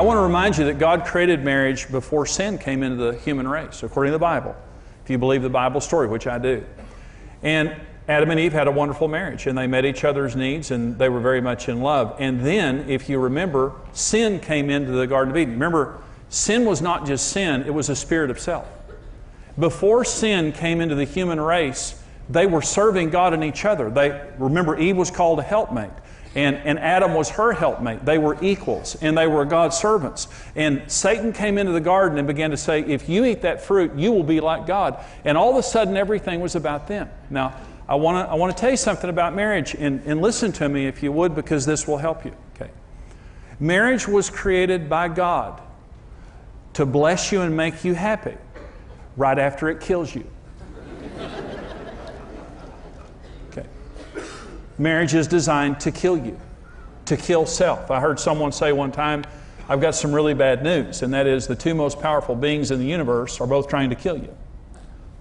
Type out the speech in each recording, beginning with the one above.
want to remind you that God created marriage before sin came into the human race, according to the Bible. If you believe the Bible story, which I do. And Adam and Eve had a wonderful marriage, and they met each other's needs, and they were very much in love. And then, if you remember, sin came into the Garden of Eden. Remember, sin was not just sin, it was a spirit of self. Before sin came into the human race, they were serving God and each other. Remember, Eve was called a helpmate, and Adam was her helpmate. They were equals, and they were God's servants. And Satan came into the garden and began to say, if you eat that fruit, you will be like God. And all of a sudden, everything was about them. Now, I want to tell you something about marriage, and listen to me if you would, because this will help you. Okay. Marriage was created by God to bless you and make you happy right after it kills you. Okay. Marriage is designed to kill you, to kill self. I heard someone say one time, I've got some really bad news, and that is the two most powerful beings in the universe are both trying to kill you,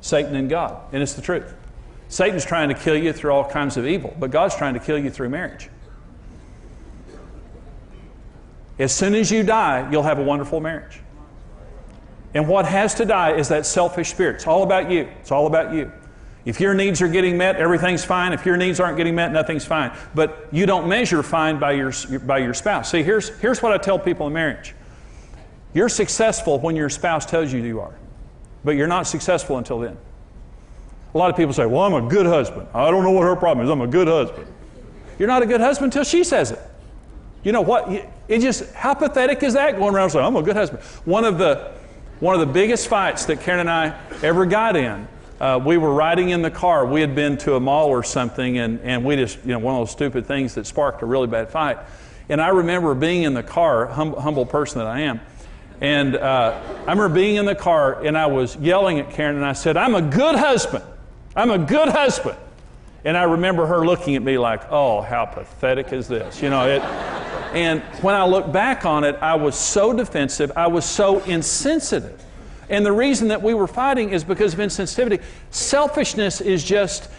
Satan and God, and it's the truth. Satan's trying to kill you through all kinds of evil, but God's trying to kill you through marriage. As soon as you die, you'll have a wonderful marriage. And what has to die is that selfish spirit. It's all about you. It's all about you. If your needs are getting met, everything's fine. If your needs aren't getting met, nothing's fine. But you don't measure fine by your spouse. See, here's what I tell people in marriage. You're successful when your spouse tells you you are, but you're not successful until then. A lot of people say, well, I'm a good husband. I don't know what her problem is. I'm a good husband. You're not a good husband until she says it. You know what? It just, how pathetic is that, going around saying, I'm a good husband? One of the biggest fights that Karen and I ever got in, we were riding in the car. We had been to a mall or something, and we just, one of those stupid things that sparked a really bad fight. And I remember being in the car, humble person that I am, and I remember being in the car, and I was yelling at Karen, and I said, I'm a good husband. I'm a good husband. And I remember her looking at me like, oh, how pathetic is this? And when I look back on it, I was so defensive. I was so insensitive. And the reason that we were fighting is because of insensitivity. Selfishness is just,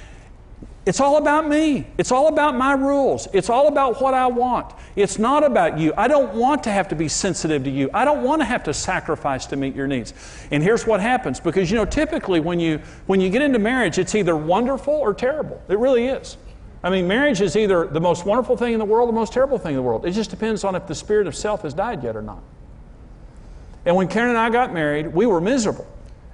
it's all about me. It's all about my rules. It's all about what I want. It's not about you. I don't want to have to be sensitive to you. I don't want to have to sacrifice to meet your needs. And here's what happens, because typically when you get into marriage, it's either wonderful or terrible. It really is. I mean, marriage is either the most wonderful thing in the world or the most terrible thing in the world. It just depends on if the spirit of self has died yet or not. And when Karen and I got married, we were miserable.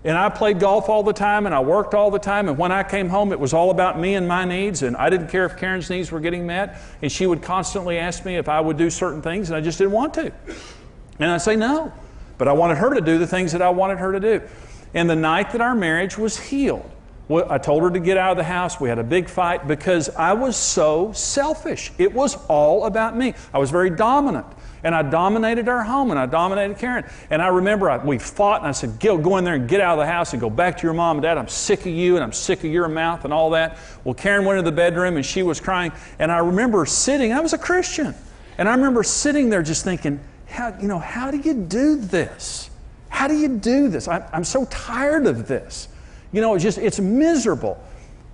And I played golf all the time, and I worked all the time, and when I came home, it was all about me and my needs, and I didn't care if Karen's needs were getting met, and she would constantly ask me if I would do certain things, and I just didn't want to. And I'd say no, but I wanted her to do the things that I wanted her to do. And the night that our marriage was healed, I told her to get out of the house. We had a big fight because I was so selfish. It was all about me. I was very dominant. And I dominated our home, and I dominated Karen. And I remember we fought, and I said, go in there and get out of the house and go back to your mom and dad. I'm sick of you, and I'm sick of your mouth and all that. Well, Karen went to the bedroom, and she was crying. And I remember sitting, I was a Christian, and I remember sitting there just thinking, how do you do this? How do you do this? I'm so tired of this. It's miserable.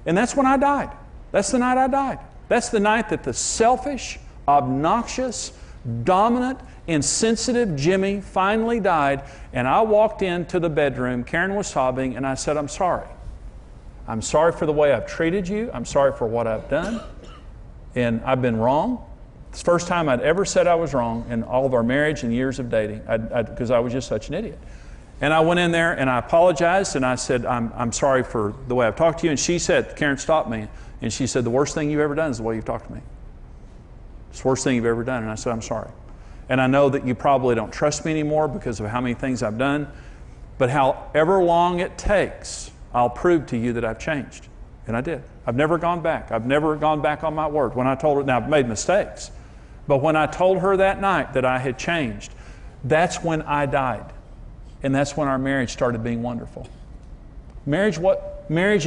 And that's when I died. That's the night I died. That's the night that the selfish, obnoxious, dominant, insensitive Jimmy finally died, and I walked into the bedroom. Karen was sobbing, and I said, I'm sorry. I'm sorry for the way I've treated you. I'm sorry for what I've done, and I've been wrong. It's the first time I'd ever said I was wrong in all of our marriage and years of dating, because I was just such an idiot. And I went in there, and I apologized, and I said, I'm sorry for the way I've talked to you. And she said, Karen stopped me, and she said, the worst thing you've ever done is the way you've talked to me. It's the worst thing you've ever done. And I said, I'm sorry. And I know that you probably don't trust me anymore because of how many things I've done. But however long it takes, I'll prove to you that I've changed. And I did. I've never gone back. I've never gone back on my word. When I told her, now I've made mistakes, but when I told her that night that I had changed, that's when I died. And that's when our marriage started being wonderful. Marriage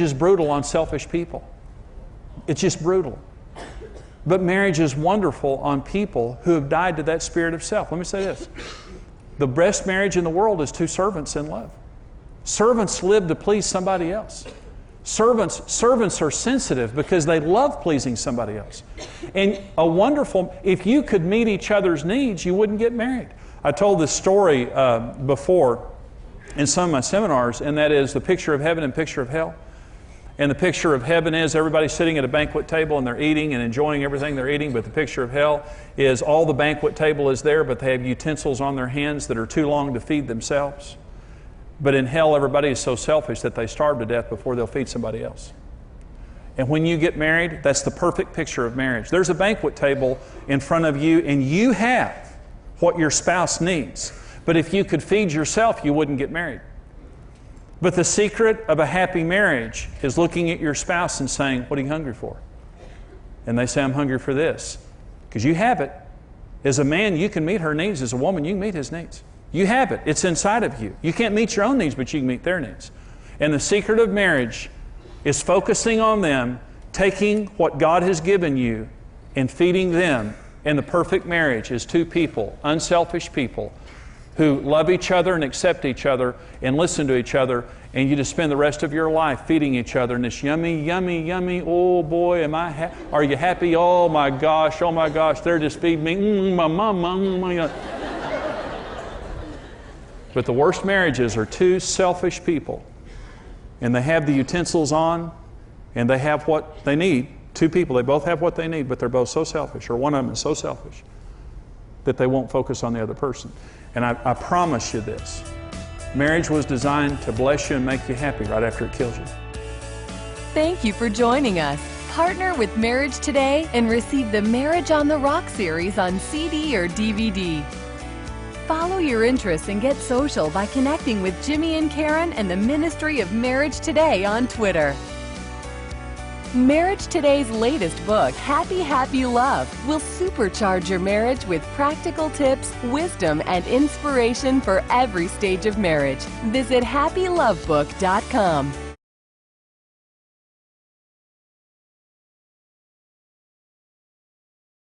is brutal on selfish people. It's just brutal. But marriage is wonderful on people who have died to that spirit of self. Let me say this. The best marriage in the world is two servants in love. Servants live to please somebody else. Servants are sensitive because they love pleasing somebody else. And if you could meet each other's needs, you wouldn't get married. I told this story before in some of my seminars, and that is the picture of heaven and picture of hell. And the picture of heaven is everybody sitting at a banquet table and they're eating and enjoying everything they're eating, but the picture of hell is all the banquet table is there, but they have utensils on their hands that are too long to feed themselves. But in hell, everybody is so selfish that they starve to death before they'll feed somebody else. And when you get married, that's the perfect picture of marriage. There's a banquet table in front of you, and you have what your spouse needs. But if you could feed yourself, you wouldn't get married. But the secret of a happy marriage is looking at your spouse and saying, what are you hungry for? And they say, I'm hungry for this. Because you have it. As a man, you can meet her needs. As a woman, you can meet his needs. You have it. It's inside of you. You can't meet your own needs, but you can meet their needs. And the secret of marriage is focusing on them, taking what God has given you and feeding them. And the perfect marriage is two people, unselfish people, who love each other and accept each other and listen to each other, and you just spend the rest of your life feeding each other in this yummy, yummy, yummy, oh boy, are you happy? Oh my gosh, they're just feeding me, my mama. But the worst marriages are two selfish people, and they have the utensils on, and they have what they need. Two people, they both have what they need, but they're both so selfish, or one of them is so selfish, that they won't focus on the other person. And I promise you this, marriage was designed to bless you and make you happy right after it kills you. Thank you for joining us. Partner with Marriage today and receive the Marriage on the Rock series on CD or DVD. Follow your interests and get social by connecting with Jimmy and Karen and the Ministry of Marriage Today on Twitter. Marriage Today's latest book, Happy, Happy Love, will supercharge your marriage with practical tips, wisdom, and inspiration for every stage of marriage. Visit happylovebook.com.